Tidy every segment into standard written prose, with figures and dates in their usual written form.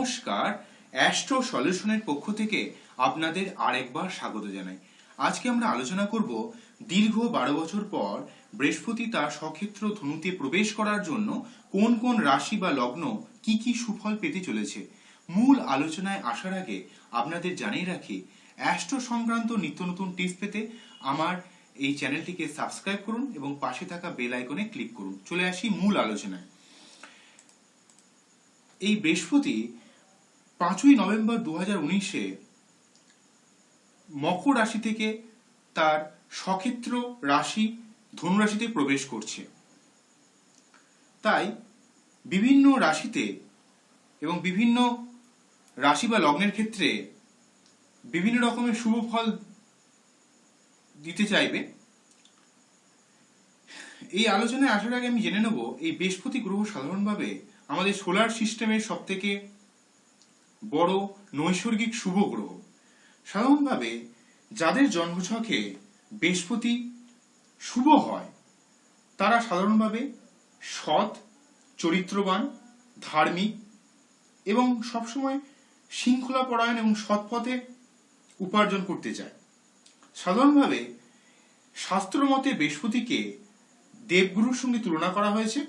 নমস্কার, অ্যাস্ট্রো সলিউশনের পক্ষ থেকে আপনাদের আরেকবার স্বাগত জানাই। আজকে আমরা আলোচনা করব দীর্ঘ 12 বছর পর বৃহস্পতি তার স্বক্ষেত্র ধনুতে প্রবেশ করার জন্য কোন কোন রাশি বা লগ্ন কি কি সুফল পেতে চলেছে। মূল আলোচনায় আসার আগে আপনাদের জানিয়ে রাখি, অ্যাস্ট্রো সংক্রান্ত নিত্য নতুন টিপস পেতে আমার এই চ্যানেলটিকে সাবস্ক্রাইব করুন এবং পাশে থাকা বেল আইকনে ক্লিক করুন। চলে আসি মূল আলোচনায়। এই বৃহস্পতি 5ই নভেম্বর 2019-এ মকর রাশি থেকে তার স্বক্ষেত্র রাশি ধনু রাশিতে প্রবেশ করছে। তাই বিভিন্ন রাশিতে এবং বিভিন্ন রাশি বা লগ্নের ক্ষেত্রে বিভিন্ন রকমের শুভ ফল দিতে চাইবে। এই আলোচনায় আসার আগে আমি জেনে নেব, এই বৃহস্পতি গ্রহ সাধারণভাবে আমাদের সোলার সিস্টেমের সবথেকে বড় নৈসর্গিক শুভ গ্রহ। সাধারণভাবে যাদের জন্মছকে বৃহস্পতি শুভ হয় তারা সাধারণভাবে সৎ, চরিত্রবান, ধার্মিক এবং সবসময় শৃঙ্খলাপরায়ণ এবং সৎ পথে উপার্জন করতে চায়। সাধারণভাবে শাস্ত্র মতে বৃহস্পতিকে দেবগুরুর সঙ্গে তুলনা করা হয়েছে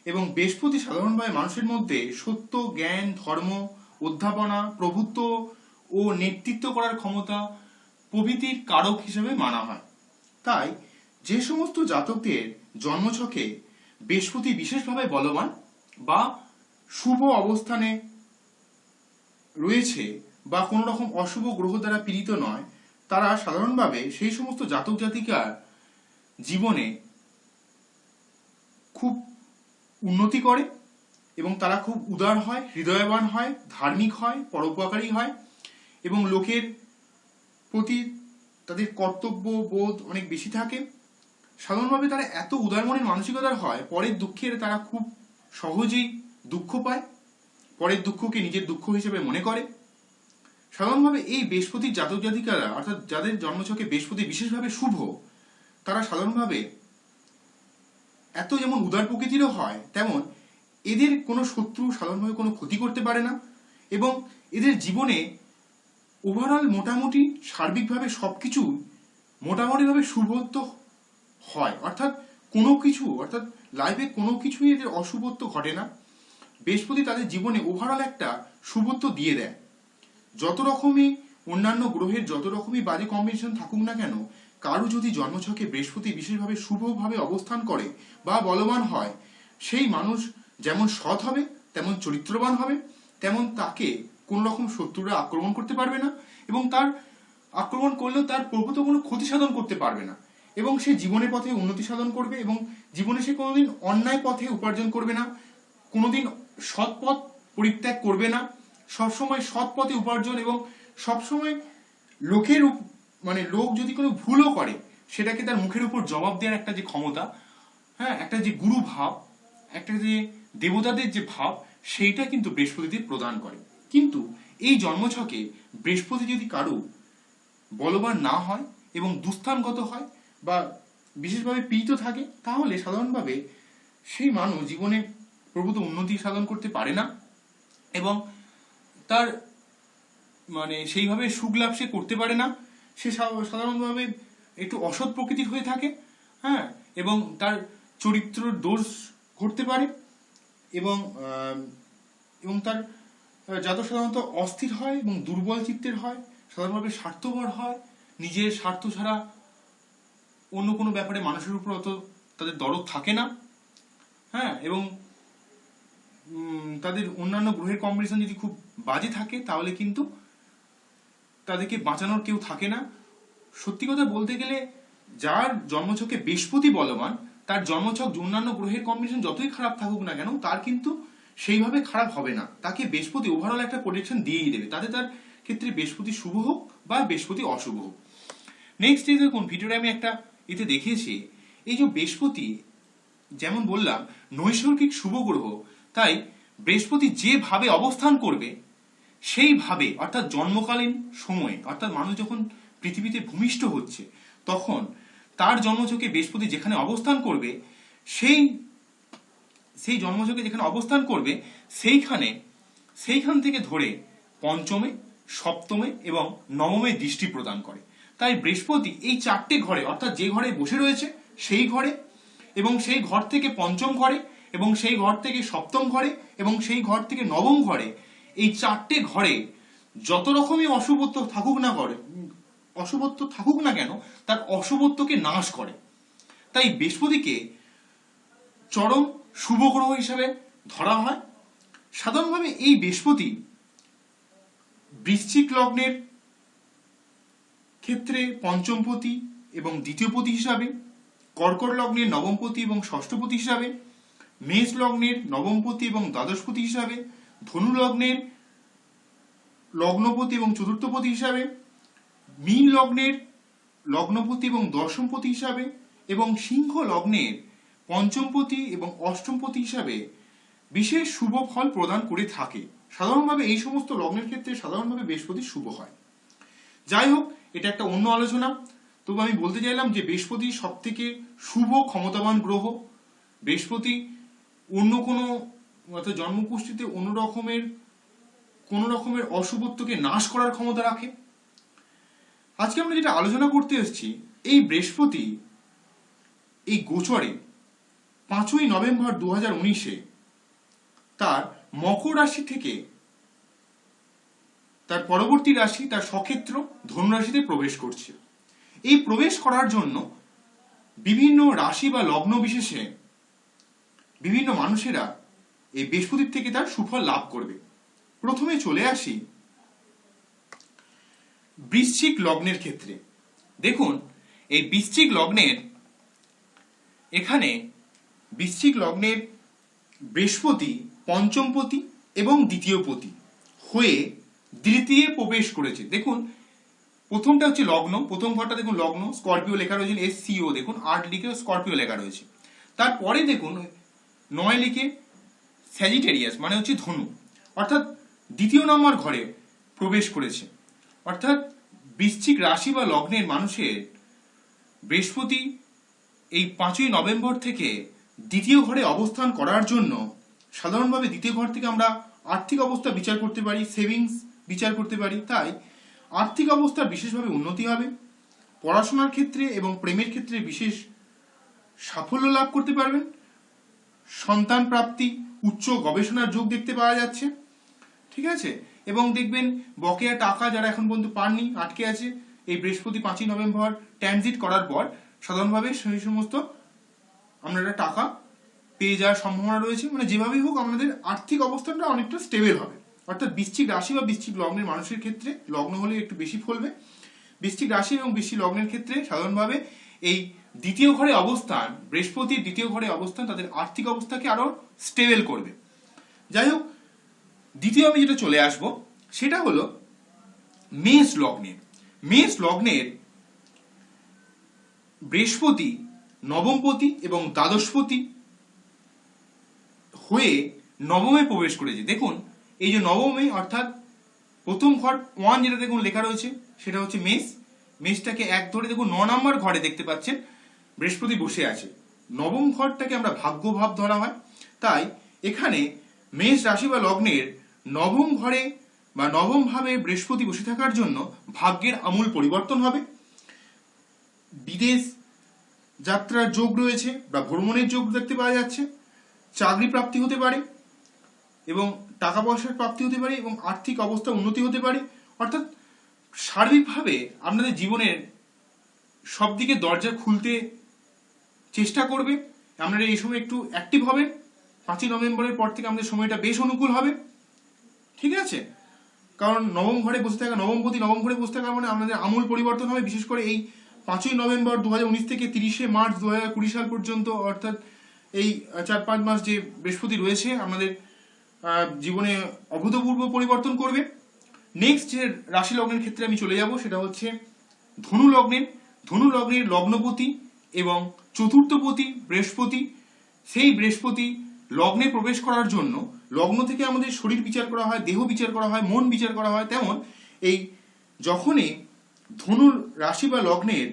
এবং বৃহস্পতি সাধারণভাবে মানুষের মধ্যে সত্য, জ্ঞান, ধর্ম, অধ্যাপনা, প্রভুত্ব ও নেতৃত্ব করার ক্ষমতা প্রভৃতির কারক হিসেবে মানা হয়। তাই যে সমস্ত জাতকদের জন্মছকে বৃহস্পতি বিশেষভাবে বলবান বা শুভ অবস্থানে রয়েছে বা কোনো রকম অশুভ গ্রহ দ্বারা পীড়িত নয়, তারা সাধারণভাবে সেই সমস্ত জাতক জাতিকার জীবনে খুব উন্নতি করে এবং তারা খুব উদার হয়, হৃদয়বান হয়, ধার্মিক হয়, পরোপকারী হয় এবং লোকের প্রতি তাদের কর্তব্য বোধ অনেক বেশি থাকে। সাধারণভাবে তারা এত উদার মনের মানসিকতার হয়, পরের দুঃখের তারা খুব সহজেই দুঃখ পায়, পরের দুঃখকে নিজের দুঃখ হিসেবে মনে করে। সাধারণভাবে এই বৃহস্পতির জাতক জাতিকারা, অর্থাৎ যাদের জন্মছকে বৃহস্পতি বিশেষভাবে শুভ, তারা সাধারণভাবে এত যেমন উদার প্রকৃতিরও হয়, তেমন এদের কোনো শত্রু সাধারণভাবে কোনো ক্ষতি করতে পারে না এবং এদের জীবনে ওভারঅল মোটামুটি সার্বিকভাবে সবকিছু মোটামুটিভাবে শুভত্ব হয়, অর্থাৎ লাইফে কোনো কিছুই এদের অশুভত্ব ঘটে না। বৃহস্পতি তাদের জীবনে ওভারঅল একটা শুভত্ব দিয়ে দেয়। যত রকমই অন্যান্য গ্রহের যত রকমই বাজে কম্বিনেশন থাকুক না কেন, কারো যদি জন্মছকে বৃহস্পতি বিশেষভাবে শুভভাবে অবস্থান করে বা বলবান হয়, সেই মানুষ যেমন সৎ হবে, তেমন চরিত্রবান হবে, তেমন তাকে কোন রকম শত্রুরা আক্রমণ করতে পারবে না এবং তার আক্রমণ করলেও তার প্রভূত কোনো ক্ষতি সাধন করতে পারবে না এবং সে জীবনের পথে উন্নতি সাধন করবে এবং জীবনে সে কোনোদিন অন্যায় পথে উপার্জন করবে না, কোনোদিন সৎ পথ পরিত্যাগ করবে না, সবসময় সৎ পথে উপার্জন এবং সবসময় লোক যদি কোনো ভুলও করে সেটাকে তার মুখের উপর জবাব দেওয়ার একটা যে ক্ষমতা, হ্যাঁ, একটা যে গুরু ভাব, একটা যে দেবতাদের যে ভাব, সেইটা কিন্তু বৃহস্পতিতে প্রদান করে। কিন্তু এই জন্মছকে বৃহস্পতি যদি কারো বলবান না হয় এবং দুস্থানগত হয় বা বিশেষভাবে পীড়িত থাকে, তাহলে সাধারণভাবে সেই মানুষ জীবনে প্রভূত উন্নতি সাধন করতে পারে না এবং তার সেইভাবে সুখ লাভ সে করতে পারে না। সে সাধারণভাবে একটু অসৎ প্রকৃতির হয়ে থাকে, হ্যাঁ, এবং তার চরিত্র দোষ ঘটতে পারে এবং তার জাতক সাধারণত অস্থির হয় এবং দুর্বল চিত্তের হয়, সাধারণভাবে স্বার্থপর হয়, নিজের স্বার্থ ছাড়া অন্য কোনো ব্যাপারে মানুষের উপর অত তাদের দরদ থাকে না, হ্যাঁ, এবং তাদের অন্যান্য গ্রহের কম্বিনেশন যদি খুব বাজে থাকে তাহলে কিন্তু তাদেরকে বাঁচানোর কেউ থাকে না। সত্যি কথা বলতে গেলে, যার জন্মছকে বৃহস্পতি বলবান, তার জন্মছক অন্যান্য গ্রহের কম্বিনেশন যতই খারাপ থাকুক না কেন, তার কিন্তু সেইভাবে খারাপ হবে না। তাকে বৃহস্পতি ওভারঅল একটা প্রোটেকশন দিয়েই দেবে, তাতে তার ক্ষেত্রে বৃহস্পতি শুভ হোক বা বৃহস্পতি অশুভ হোক। নেক্সট এই দেখুন, ভিডিওটা আমি একটা এতে দেখিয়েছি, এই যে বৃহস্পতি যেমন বললাম নৈসর্গিক শুভ গ্রহ, তাই বৃহস্পতি যেভাবে অবস্থান করবে সেইভাবে, অর্থাৎ জন্মকালীন সময়ে, অর্থাৎ মানুষ যখন পৃথিবীতে ভূমিষ্ঠ হচ্ছে তখন তার জন্মছকে বৃহস্পতি যেখানে অবস্থান করবে, সেই জন্মছকে যেখানে অবস্থান করবে সেইখানে সেইখান থেকে ধরে পঞ্চমে, সপ্তমে এবং নবমে দৃষ্টি প্রদান করে। তাই বৃহস্পতি এই 4টে ঘরে, অর্থাৎ যে ঘরে বসে রয়েছে সেই ঘরে, এবং সেই ঘর থেকে পঞ্চম ঘরে, এবং সেই ঘর থেকে সপ্তম ঘরে, এবং সেই ঘর থেকে নবম ঘরে, এই 4টে ঘরে যত রকমই অশুভত্ব থাকুক না কেন তার অশুভত্বকে নাশ করে। তাই বৃহস্পতিকে চরম শুভ গ্রহ হিসাবে ধরা হয়। সাধারণভাবে এই বৃহস্পতি বৃশ্চিক লগ্নের ক্ষেত্রে পঞ্চমপতি এবং দ্বিতীয়পতি হিসাবে, কর্কট লগ্নের নবমপতি এবং ষষ্ঠপতি হিসাবে, মেষ লগ্নের নবমপতি এবং দ্বাদশপতি হিসাবে, ধনু লগ্নের লগ্নপতি এবং চতুর্থপতি হিসাবে, মীন লগ্নের লগ্নপতি এবং দশমপতি হিসাবে, এবং সিংহ লগ্নের পঞ্চমপতি এবং অষ্টমপতি হিসাবে বিশেষ শুভ ফল প্রদান করে থাকে। সাধারণভাবে এই সমস্ত লগ্নের ক্ষেত্রে সাধারণভাবে বৃহস্পতি শুভ হয়। যাই হোক, এটা একটা অন্য আলোচনা। তবু আমি বলতে চাইলাম যে বৃহস্পতি সব থেকে শুভ ক্ষমতাবান গ্রহ। বৃহস্পতি অন্য কোনো, অর্থাৎ জন্মকুষ্ঠিতে কোনো রকমের অশুভত্বকে নাশ করার ক্ষমতা রাখে। আজকে আমরা যেটা আলোচনা করতে এসেছি, এই বৃহস্পতি এই গোচরে 5ই নভেম্বর 2019-এ তার মকর রাশি থেকে তার পরবর্তী রাশি, তার স্বক্ষেত্র ধনু রাশিতে প্রবেশ করছে। এই প্রবেশ করার জন্য বিভিন্ন রাশি বা লগ্ন বিশেষে বিভিন্ন মানুষেরা এই বৃহস্পতির থেকে তার সুফল লাভ করবে। প্রথমে চলে আসি বৃশ্চিক লগ্নের ক্ষেত্রে। দেখুন, এই বৃশ্চিক লগ্নের বৃহস্পতি পঞ্চমপতি এবং দ্বিতীয়পতি হয়ে দ্বিতীয় প্রবেশ করেছে। দেখুন, প্রথমটা হচ্ছে লগ্ন, প্রথম ঘরটা দেখুন লগ্ন, স্করপিও লেখা রয়েছে, SCO দেখুন, 8 লিখে স্করপিও লেখা রয়েছে। তারপরে দেখুন 9 লিখে স্যাজিটেরিয়াস মানে হচ্ছে ধনু, অর্থাৎ দ্বিতীয় নম্বর ঘরে প্রবেশ করেছে। অর্থাৎ বৃশ্চিক রাশি বা লগ্নের মানুষের বৃহস্পতি এই 5ই নভেম্বর থেকে দ্বিতীয় ঘরে অবস্থান করার জন্য সাধারণভাবে দ্বিতীয় ঘর থেকে আমরা আর্থিক অবস্থা বিচার করতে পারি, সেভিংস বিচার করতে পারি। তাই আর্থিক অবস্থার বিশেষভাবে উন্নতি হবে, পড়াশোনার ক্ষেত্রে এবং প্রেমের ক্ষেত্রে বিশেষ সাফল্য লাভ করতে পারবেন, সন্তান প্রাপ্তি, উচ্চ গবেষণার যোগ দেখতে পাওয়া যাচ্ছে। ঠিক আছে, এবং দেখবেন বকেয়া টাকা যারা এখন পর্যন্ত পাননি, আটকে আছে, এই বৃহস্পতি 5ই নভেম্বর ট্রানজিট করার পর সাধারণভাবে সেই সমস্ত আপনারা টাকা পেয়ে যাওয়ার সম্ভাবনা রয়েছে। মানে যেভাবেই হোক আমাদের আর্থিক অবস্থানটা অনেকটা স্টেবল হবে। অর্থাৎ বৃশ্চিক রাশি বা বৃশ্চিক লগ্নের মানুষের ক্ষেত্রে, লগ্ন হলে একটু বেশি ফলবে, বৃশ্চিক রাশি এবং বৃশ্চিক লগ্নের ক্ষেত্রে সাধারণভাবে এই দ্বিতীয় ঘরে অবস্থান, বৃহস্পতির দ্বিতীয় ঘরে অবস্থান তাদের আর্থিক অবস্থাকে আরো স্টেবল করবে। যাই হোক, দ্বিতীয় আমি যেটা চলে আসবো সেটা হলো মেষ লগ্নের। মেষ লগ্নের বৃহস্পতি নবমপতি এবং দ্বাদশপতি হয়ে নবমে প্রবেশ করেছে। দেখুন, এই যে নবমে, অর্থাৎ প্রথম ঘর 1 যেটা দেখুন লেখা রয়েছে সেটা হচ্ছে মেষ। মেষটাকে 1 ধরে দেখুন 9 নম্বর ঘরে দেখতে পাচ্ছেন বৃহস্পতি বসে আছে। নবম ঘরটাকে আমরা ভাগ্য ভাব ধরা হয়। তাই এখানে মেষ রাশি বা লগ্নের নবম ঘরে বা নবম ভাবে বৃহস্পতি বসে থাকার জন্য ভাগ্যের আমূল পরিবর্তন হবে। বিদেশ যাত্রার যোগ রয়েছে বা ভ্রমণের যোগ দেখতে পাওয়া যাচ্ছে, চাকরি প্রাপ্তি হতে পারে এবং টাকা পয়সার প্রাপ্তি হতে পারে এবং আর্থিক অবস্থা উন্নতি হতে পারে। অর্থাৎ সার্বিকভাবে আপনাদের জীবনের সব দিকে দরজা খুলতে চেষ্টা করবে। আপনারা এই সময় একটু অ্যাক্টিভ হবেন। 5ই নভেম্বরের পর থেকে আমাদের সময়টা বেশ অনুকূল হবে। ঠিক আছে, কারণ নবম ঘরে বসে থাকা, নবমপতি নবম ঘরে বসে থাকা মানে আমাদের আমূল পরিবর্তন হবে। বিশেষ করে এই 5ই নভেম্বর 2019 থেকে 30শে মার্চ 2020 সাল পর্যন্ত, অর্থাৎ এই 4-5 মাস যে বৃহস্পতি রয়েছে আমাদের জীবনে অভূতপূর্ব পরিবর্তন করবে। নেক্সট যে রাশি লগ্নের ক্ষেত্রে আমি চলে যাব সেটা হচ্ছে ধনু লগ্নের। ধনু লগ্নের লগ্নপতি এবং চতুর্থপতি বৃহস্পতি, সেই বৃহস্পতি লগ্নে প্রবেশ করার জন্য লগ্ন থেকে আমাদের শরীর বিচার করা হয়, দেহ বিচার করা হয়, মন বিচার করা হয়। তেমন এই যখনই ধনুর রাশি বা লগ্নের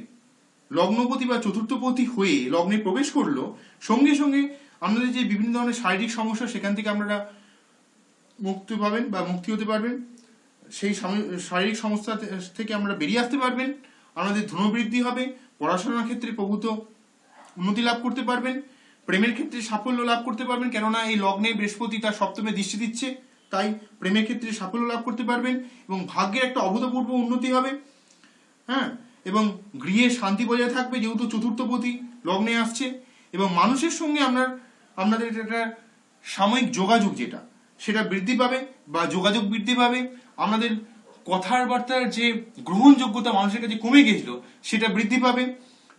লগ্নপতি বা চতুর্থপতি হয়ে লগ্নে প্রবেশ করলো, সঙ্গে সঙ্গে আমাদের যে বিভিন্ন ধরনের শারীরিক সমস্যা সেখান থেকে আমরা মুক্তি পাবেন বা মুক্তি হতে পারবেন, সেই শারীরিক সমস্যা থেকে আমরা বেরিয়ে আসতে পারবেন, আমাদের ধনবৃদ্ধি হবে, পড়াশোনার ক্ষেত্রে প্রভূত উন্নতি লাভ করতে পারবেন, প্রেমের ক্ষেত্রে সাফল্য লাভ করতে পারবেন, কেননা এই লগ্নে বৃহস্পতি তার সপ্তমে দৃষ্টি দিচ্ছে, তাই প্রেমের ক্ষেত্রে সাফল্য লাভ করতে পারবেন এবং ভাগ্যের একটা অভূতপূর্ব উন্নতি হবে। হ্যাঁ, এবং গৃহে শান্তি বজায় থাকবে যেহেতু চতুর্থপতি লগ্নে আসছে, এবং মানুষের সঙ্গে আপনাদের একটা সাময়িক যোগাযোগ সেটা বৃদ্ধি পাবে বা যোগাযোগ বৃদ্ধি পাবে। আমাদের কথার বার্তার যে গ্রহণযোগ্যতা মানুষের কাছে কমে গেছিল সেটা বৃদ্ধি পাবে,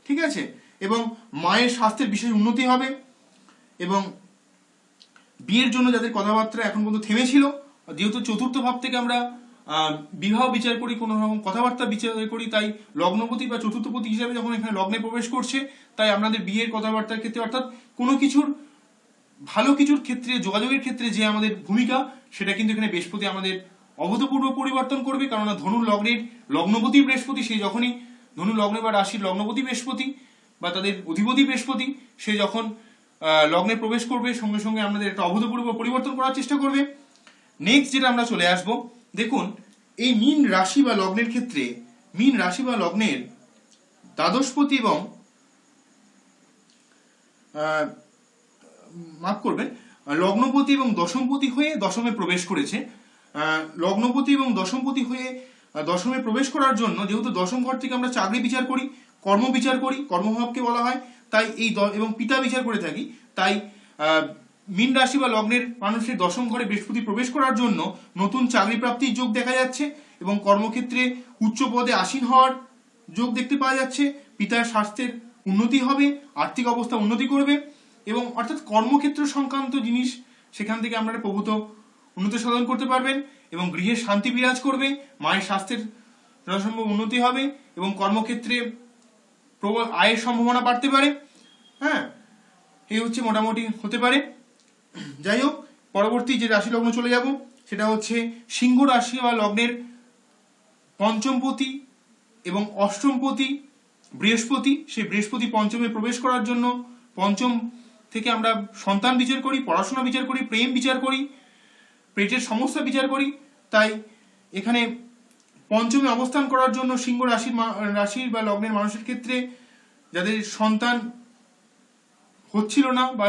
ঠিক আছে। এবং মায়ের স্বাস্থ্যের বিশেষ উন্নতি হবে, এবং বিয়ের জন্য যাদের কথাবার্তা এখন পর্যন্ত থেমেছিল, যেহেতু চতুর্থ ভাব থেকে আমরা বিবাহ বিচার করি, কোনো রকম কথাবার্তা বিচার করি, তাই লগ্নপতি বা চতুর্থপতি হিসাবে যখন এখানে লগ্নে প্রবেশ করছে, তাই আপনাদের বিয়ের কথাবার্তার ক্ষেত্রে অর্থাৎ কোনো কিছুর ভালো কিছুর ক্ষেত্রে যোগাযোগের ক্ষেত্রে যে আমাদের ভূমিকা, সেটা কিন্তু এখানে বৃহস্পতি আমাদের অভূতপূর্ব পরিবর্তন করবে। কেননা ধনু লগ্নের লগ্নপতি বৃহস্পতি, সেই যখনই ধনু লগ্নে বা রাশির লগ্নপতি বৃহস্পতি বা তাদের অধিপতি বৃহস্পতি সে যখন লগ্নে প্রবেশ করবে, সঙ্গে সঙ্গে আমাদের একটা অভূতপূর্ব পরিবর্তন করার চেষ্টা করবে। নেক্সট যেটা আমরা চলে আসব, দেখুন এই মীন রাশি বা লগ্নের ক্ষেত্রে মীন রাশি বা লগ্নের দ্বাদশপতি এবং মাফ করবেন লগ্নপতি এবং দশমপতি হয়ে দশমে প্রবেশ করেছে। লগ্নপতি এবং দশমপতি হয়ে দশমে প্রবেশ করার জন্য, যেহেতু দশম ঘর থেকে আমরা চাকরি বিচার করি, কর্ম বিচার করি, কর্মভাবকে বলা হয়, তাই এই এবং পিতা বিচার করে থাকি, তাই মীন রাশি বা লগ্নের মানুষের দশম ঘরে বৃহস্পতি প্রবেশ করার জন্য নতুন চাকরি প্রাপ্তির যোগ দেখা যাচ্ছে এবং কর্মক্ষেত্রে উচ্চ পদে আসীন হওয়ার যোগ দেখতে পাওয়া যাচ্ছে। পিতার স্বাস্থ্যের উন্নতি হবে, আর্থিক অবস্থা উন্নতি করবে, এবং অর্থাৎ কর্মক্ষেত্র সংক্রান্ত জিনিস সেখান থেকে আপনারা প্রভূত উন্নতি সাধন করতে পারবেন এবং গৃহে শান্তি বিরাজ করবে, মায়ের স্বাস্থ্যের যথাসম্ভব উন্নতি হবে এবং কর্মক্ষেত্রে প্রবল আয়ের সম্ভাবনা বাড়তে পারে। হ্যাঁ, এই হচ্ছে মোটামুটি হতে পারে। যাই হোক, পরবর্তী যে রাশি লগ্ন চলে যাব সেটা হচ্ছে সিংহ রাশি বা লগ্নের পঞ্চমপতি এবং অষ্টমপতি বৃহস্পতি। সেই বৃহস্পতি পঞ্চমে প্রবেশ করার জন্য পঞ্চম থেকে আমরা সন্তান বিচার করি, পড়াশোনা বিচার করি, প্রেম বিচার করি, পেটের সমস্যা বিচার করি, তাই এখানে পঞ্চমে অবস্থান করার জন্য সিংহ রাশির বা লগ্নের মানুষের ক্ষেত্রে যাদের সন্তান হচ্ছিল না বা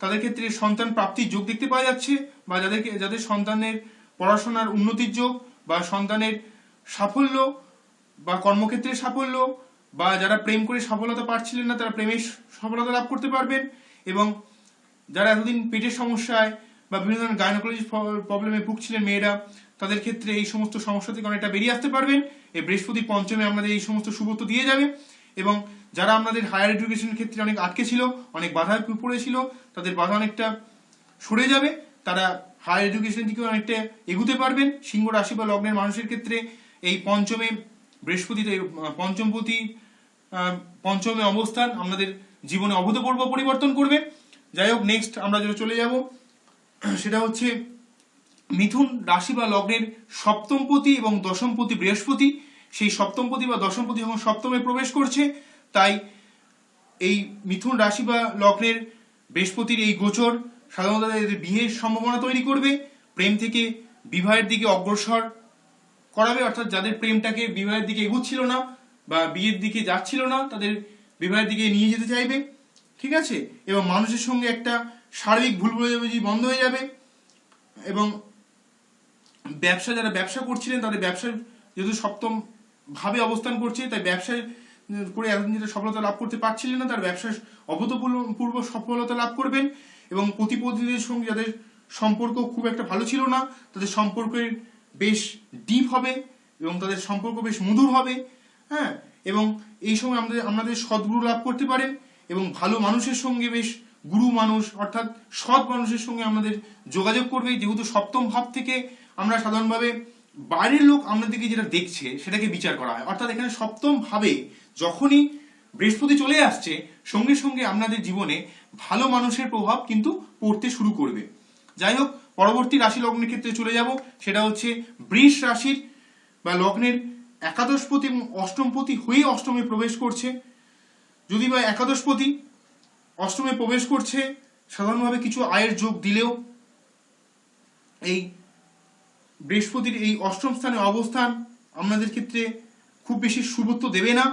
তাদের ক্ষেত্রে সন্তান প্রাপ্তির যোগ দেখতে পাওয়া যাচ্ছে, বা যাদের সন্তানের পড়াশোনার উন্নতির যোগ বা সন্তানের সাফল্য বা কর্মক্ষেত্রে সাফল্য, বা যারা প্রেম করে সফলতা পাচ্ছিলেন না তারা প্রেমের সফলতা লাভ করতে পারবেন, এবং যারা এতদিন পেটের সমস্যায় বা বিভিন্ন ধরনের গাইনোকোলজি প্রবলেমে ভুগছিলেন মেয়েরা, তাদের ক্ষেত্রে এই সমস্ত সমস্যা থেকে অনেকটা বেরিয়ে আসতে পারবেন। এই বৃহস্পতি পঞ্চমে আমাদের এই সমস্ত শুভত্ব দিয়ে যাবে, এবং যারা আমাদের হায়ার এডুকেশনের ক্ষেত্রে অনেক আটকে ছিল, অনেক বাধার পড়েছিল, তাদের বাধা অনেকটা সরে যাবে, তারা হায়ার এডুকেশন দিকে অনেকটা এগুতে পারবেন। সিংহ রাশি বা লগ্নের মানুষের ক্ষেত্রে এই পঞ্চমে বৃহস্পতি পঞ্চমে অবস্থান আমাদের জীবনে অভূতপূর্ব পরিবর্তন করবে। যাই হোক, নেক্সট আমরা যেটা চলে যাব সেটা হচ্ছে মিথুন রাশি বা লগ্নের সপ্তমপতি এবং দশমপতি বৃহস্পতি। সেই সপ্তমপতি বা দশমপতি যখন সপ্তমে প্রবেশ করছে, তাই এই মিথুন রাশি বা লগ্নের বৃহস্পতির এই গোচর সাধারণত তাদের বিয়ের সম্ভাবনা তৈরি করবে, প্রেম থেকে বিবাহের দিকে অগ্রসর করাবে, অর্থাৎ যাদের প্রেমটাকে বিবাহের দিকে এগুচ্ছিল না বা বিয়ের দিকে যাচ্ছিল না, তাদের বিবাহের দিকে নিয়ে যেতে চাইবে, ঠিক আছে। এবং মানুষের সঙ্গে একটা সার্বিক ভুল বোঝাবুঝি বন্ধ হয়ে যাবে, এবং যারা ব্যবসা করছিলেন তাদের ব্যবসার যেহেতু সপ্তম ভাবে অবস্থান করছে, তাই ব্যবসায় করে এতদিন যেটা সফলতা লাভ করতে পারছিলেন না, তার ব্যবসায় অভূতপূর্ব সফলতা লাভ করবেন, এবং প্রতিপক্ষদের সঙ্গে যাদের সম্পর্ক খুব একটা ভালো ছিল না, তাদের সম্পর্কের বেশ ডিপ হবে এবং তাদের সম্পর্ক বেশ মধুর হবে। হ্যাঁ, এবং এই সময় আমাদের সদ্গুরু লাভ করতে পারেন, এবং ভালো মানুষের সঙ্গে বেশ গুরু মানুষ অর্থাৎ সৎ মানুষের সঙ্গে আমাদের যোগাযোগ করবে, যেহেতু সপ্তম ভাব থেকে আমরা সাধারণভাবে বাইরের লোক আমাদেরকে যেটা দেখছে সেটাকে বিচার করা হয়, অর্থাৎ এখানে সপ্তম ভাবে যখনই বৃহস্পতি চলে আসছে, সঙ্গে সঙ্গে আপনাদের জীবনে ভালো মানুষের প্রভাব কিন্তু পড়তে শুরু করবে। যাই হোক, পরবর্তী রাশি লগ্নের ক্ষেত্রে চলে যাব, সেটা হচ্ছে বৃষ রাশির বা লগ্নের একাদশপতি এবং অষ্টমপতি হয়ে অষ্টমে প্রবেশ করছে। যদি বা একাদশপতি অষ্টমে প্রবেশ করছে, সাধারণভাবে কিছু আয়ের যোগ দিলেও এই বৃহস্পতির এই অষ্টম স্থানে অবস্থান আপনাদের ক্ষেত্রে খুব বেশি শুভত্ব দেবে না।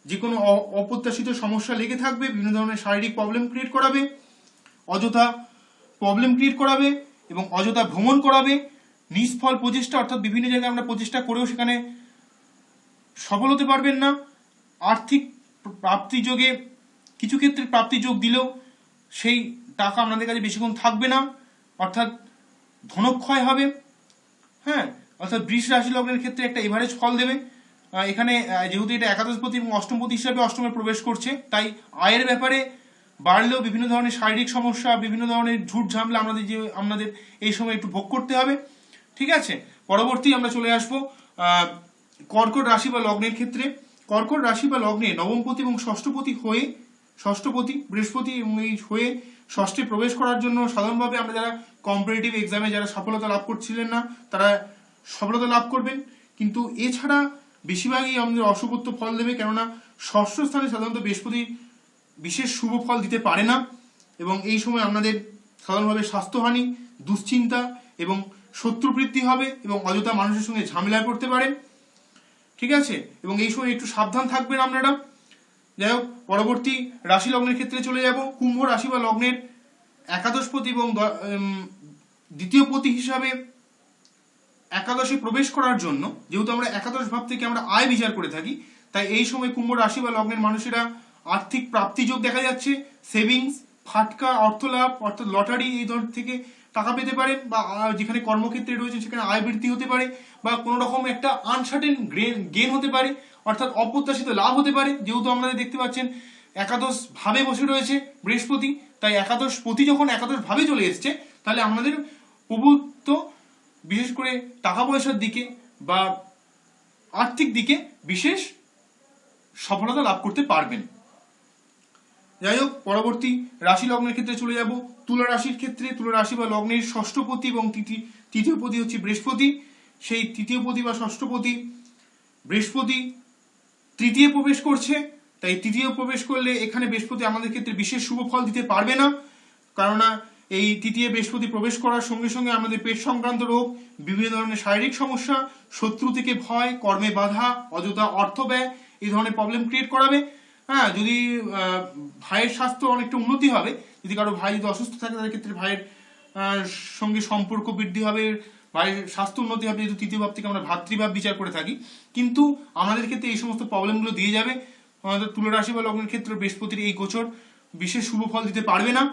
যে কোনো অপ্রত্যাশিত সমস্যা লেগে থাকবে, বিভিন্ন ধরনের শারীরিক প্রবলেম ক্রিয়েট করাবে, অযথা প্রবলেম ক্রিয়েট করাবে এবং অযথা ভ্রমণ করাবে, নিষ্ফল প্রচেষ্টা অর্থাৎ বিভিন্ন জায়গায় আমরা প্রচেষ্টা করেও সেখানে সফল হতে পারবেন না। আর্থিক প্রাপ্তি যোগে কিছু ক্ষেত্রে প্রাপ্তি যোগ দিলেও সেই টাকা আপনাদের কাছে বেশিক্ষণ থাকবে না, অর্থাৎ ধনক্ষয় হবে। হ্যাঁ, অর্থাৎ বৃষ রাশি লগ্নের ক্ষেত্রে একটা এভারেজ ফল দেবে। এখানে যেহেতু এটা একাদশপতি এবং অষ্টমপতি হিসাবে অষ্টমে প্রবেশ করছে, তাই আয়ের ব্যাপারে বাড়লেও বিভিন্ন ধরনের শারীরিক সমস্যা, বিভিন্ন ধরনের ঝুট ঝামেলা আপনাদের এই সময় একটু ভোগ করতে হবে। ঠিক আছে, পরবর্তী আমরা চলে আসবো কর্কট রাশি বা লগ্নের ক্ষেত্রে। কর্কট রাশি বা লগ্নে নবমপতি এবং ষষ্ঠপতি বৃহস্পতি এবং এই হয়ে ষষ্ঠে প্রবেশ করার জন্য সাধারণভাবে আমরা যারা কম্পিটিটিভ এক্সামে যারা সফলতা লাভ করছিলেন না তারা সফলতা লাভ করবেন, কিন্তু এছাড়া বেশিরভাগই আমাদের অশুভত্ব ফল দেবে, কেননা ষষ্ঠ স্থানে সাধারণত বৃহস্পতি বিশেষ শুভ ফল দিতে পারে না এবং এই সময় আপনাদের সাধারণভাবে স্বাস্থ্যহানি, দুশ্চিন্তা এবং শত্রুবৃদ্ধি হবে এবং অযথা মানুষের সঙ্গে ঝামেলা করতে পারেন। ঠিক আছে, এবং এই সময় একটু সাবধান থাকবেন আপনারা। যাই হোক, পরবর্তী রাশি লগ্নের ক্ষেত্রে চলে যাব। কুম্ভ রাশি বা লগ্নের একাদশপতি এবং দ্বিতীয় পতি হিসাবে একাদশে প্রবেশ করার জন্য, যেহেতু আমরা একাদশ ভাব থেকে আমরা আয় বিচার করে থাকি, তাই এই সময় কুম্ভ রাশি বা লগ্নের মানুষেরা আর্থিক প্রাপ্তি যোগ দেখা যাচ্ছে। সেভিংস, ফাটকা অর্থলাভ অর্থাৎ লটারি এই ধরনের থেকে টাকা পেতে পারেন, বা যেখানে কর্মক্ষেত্রে রয়েছে সেখানে আয় বৃদ্ধি হতে পারে, বা কোনো রকম একটা আনসার্টেন গেন হতে পারে, অর্থাৎ অপ্রত্যাশিত লাভ হতে পারে। যেহেতু আপনারা দেখতে পাচ্ছেন একাদশ ভাবে বসে রয়েছে বৃহস্পতি, তাই একাদশ পতি যখন একাদশ ভাবে চলে এসছে, তাহলে আমাদের প্রভুত্ব বিশেষ করে টাকা পয়সার দিকে বা আর্থিক দিকে বিশেষ সফলতা লাভ করতে পারবেন। যাই হোক, পরবর্তী রাশি লগ্নের ক্ষেত্রে চলে যাব। তুলা রাশির ক্ষেত্রে তুলা রাশি বা লগ্নের ষষ্ঠপতি এবং তৃতীয় পতি হচ্ছে বৃহস্পতি। সেই তৃতীয় পতি বা ষষ্ঠপতি বৃহস্পতি তৃতীয় প্রবেশ করছে, তাই তৃতীয় প্রবেশ করলে এখানে বৃহস্পতি আমাদের ক্ষেত্রে বিশেষ শুভ ফল দিতে পারবে না, কেননা এই তৃতীয় বৃহস্পতি প্রবেশ করার সঙ্গে সঙ্গে আমাদের পেট সংক্রান্ত রোগ, বিভিন্ন ধরনের শারীরিক সমস্যা, শত্রু থেকে ভয়, কর্মে বাধা, অযথা অর্থ ব্যয় এই ধরনের প্রবলেম ক্রিয়েট করাবে। হ্যাঁ, যদি ভাইয়ের স্বাস্থ্য অনেকটা উন্নতি হবে, যদি কারো ভাই যদি অসুস্থ থাকে তাদের ক্ষেত্রে ভাইয়ের সঙ্গে সম্পর্ক বৃদ্ধি হবে, ভাইয়ের স্বাস্থ্য উন্নতি হবে, যেহেতু তৃতীয় ভাব থেকে আমরা ভাতৃভাব বিচার করে থাকি। কিন্তু আমাদের ক্ষেত্রে এই সমস্ত প্রবলেমগুলো দিয়ে যাবে। আমাদের তুলা রাশি বা লগ্নের ক্ষেত্রে বৃহস্পতির এই গোচর বিশেষ শুভ ফল দিতে পারবে না।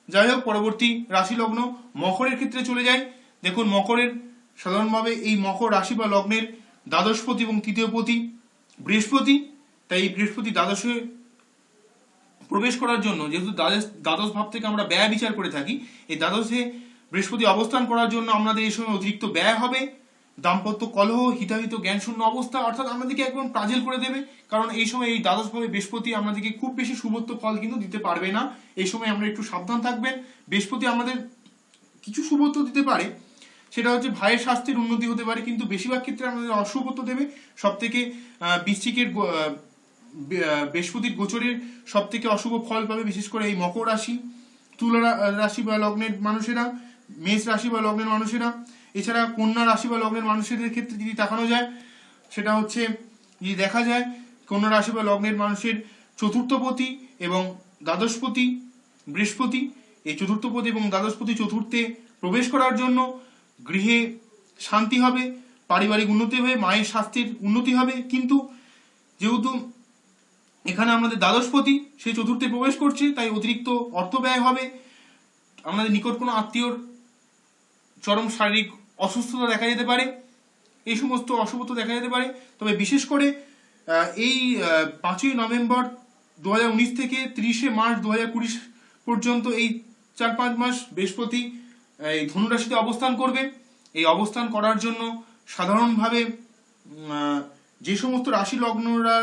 যাই হোক, পরবর্তী রাশি লগ্ন মকরের ক্ষেত্রে চলে যায়। দেখুন, মকরের সাধারণভাবে এই মকর রাশি বা লগ্নের দ্বাদশপতি এবং তৃতীয়পতি বৃহস্পতি, তাই এই বৃহস্পতি দ্বাদশে প্রবেশ করার জন্য, যেহেতু দ্বাদশ ভাব থেকে আমরা ব্যয় বিচার করে থাকি, এই দ্বাদশে বৃহস্পতি অবস্থান করার জন্য আমাদের এই সময় অতিরিক্ত ব্যয় হবে, দাম্পত্য কলহ, হিতাহিত জ্ঞানশূন্য অবস্থা, অর্থাৎ আমাদেরকে একদম প্রাজেল করে দেবে। কারণ এই সময় এই দ্বাদশভাবে বৃহস্পতি আমাদেরকে খুব বেশি শুভত্ব ফল কিন্তু দিতে পারবে না। এই সময় আমরা একটু সাবধান থাকবেন। বৃহস্পতি আমাদের কিছু শুভত্ব দিতে পারে, সেটা হচ্ছে ভাইয়ের স্বাস্থ্যের উন্নতি হতে পারে, কিন্তু বেশিরভাগ ক্ষেত্রে আমাদের অশুভত্ব দেবে। সব থেকে বৃশ্চিকের বৃহস্পতির গোচরের সব থেকে অশুভ ফল পাবে বিশেষ করে এই মকর রাশি, তুলা রাশি বা লগ্নের মানুষেরা, মেষ রাশি বা লগ্নের মানুষেরা। এছাড়া কন্যা রাশি বা লগ্নের মানুষের ক্ষেত্রে যদি তাকানো যায়, সেটা হচ্ছে যদি দেখা যায় কন্যা রাশি বা লগ্নের মানুষের চতুর্থপতি এবং দ্বাদশপতি বৃহস্পতি, এই চতুর্থপতি এবং দ্বাদশপতি চতুর্থে প্রবেশ করার জন্য গৃহে শান্তি হবে, পারিবারিক উন্নতি হবে, মায়ের স্বাস্থ্যের উন্নতি হবে। কিন্তু যেহেতু এখানে আমাদের দ্বাদশপতি সেই চতুর্থে প্রবেশ করছে, তাই অতিরিক্ত অর্থ ব্যয় হবে, আমাদের নিকট কোনো আত্মীয়র চরম শারীরিক অসুস্থতা দেখা যেতে পারে, এই সমস্ত অশুভত্ব দেখা যেতে পারে। তবে বিশেষ করে এই 5ই নভেম্বর 2019 থেকে 30শে মার্চ 2020 পর্যন্ত এই 4-5 মাস বৃহস্পতি এই ধনুরাশিতে অবস্থান করবে। এই অবস্থান করার জন্য সাধারণভাবে যে সমস্ত রাশি লগ্নরা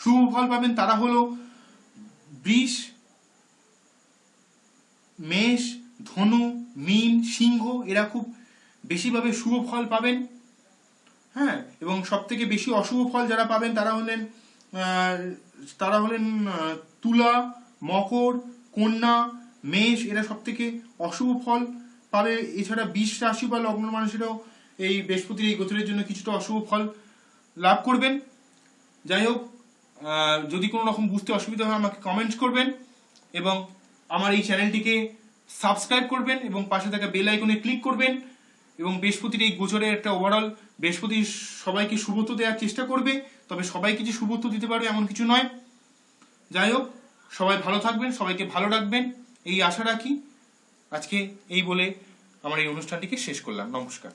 শুভ ফল পাবেন তারা হলো বৃষ, মেষ, ধনু, মীন, সিংহ, এরা খুব বেশিভাবে শুভ ফল পাবেন। হ্যাঁ, এবং সব থেকে বেশি অশুভ ফল যারা পাবেন তারা হলেন তুলা, মকর, কন্যা, মেষ, এরা সব থেকে অশুভ ফল পাবে। এছাড়া বৃষ রাশি বা লগ্ন মানুষেরাও এই বৃহস্পতির এই গোচরের জন্য কিছুটা অশুভ ফল লাভ করবেন। যাই হোক, যদি কোনো রকম বুঝতে অসুবিধা হয় আমাকে কমেন্ট করবেন এবং আমার এই চ্যানেলটিকে সাবস্ক্রাইব করবেন এবং পাশে থাকা বেল আইকনে ক্লিক করবেন এবং বৃহস্পতির এই গোচরে একটা ওভারঅল বৃহস্পতি সবাইকে শুভত্ব দেওয়ার চেষ্টা করবে, তবে সবাইকে যে শুভত্ব দিতে পারবে এমন কিছু নয়। যাই হোক, সবাই ভালো থাকবেন, সবাইকে ভালো রাখবেন এই আশা রাখি। আজকে এই বলে আমার এই অনুষ্ঠানটিকে শেষ করলাম। নমস্কার।